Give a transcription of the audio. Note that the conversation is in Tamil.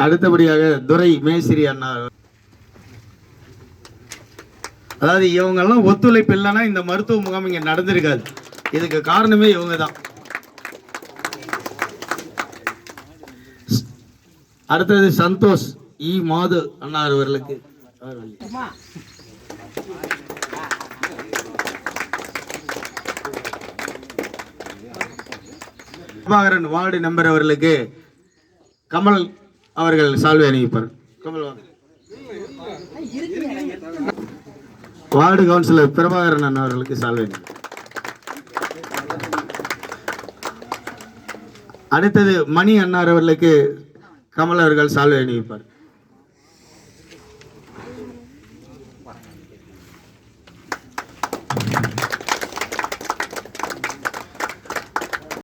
அடுத்தபடியாக துரை மேசிரி அண்ணா. அதாவது இவங்கெல்லாம் ஒத்துழைப்பு இல்லைன்னா இந்த மருத்துவ முகாம் இங்கே நடந்திருக்காது. இதுக்கு காரணமே இவங்க தான். அடுத்தது சந்தோஷ் இ மாது அண்ணா அவர்களுக்கு பிரபாகரன் வார்டு நம்பர் அவர்களுக்கு கமல் அவர்கள் சால்வை அணிவிப்பார். கமல் வார்டு கவுன்சிலர் பிரபாகரன் அண்ணா அவர்களுக்கு சால்வை அணிவிப்பார். அடுத்தது மணி அண்ணார் அவர்களுக்கு கமல் அவர்கள் சால்வை அணிவிப்பார்.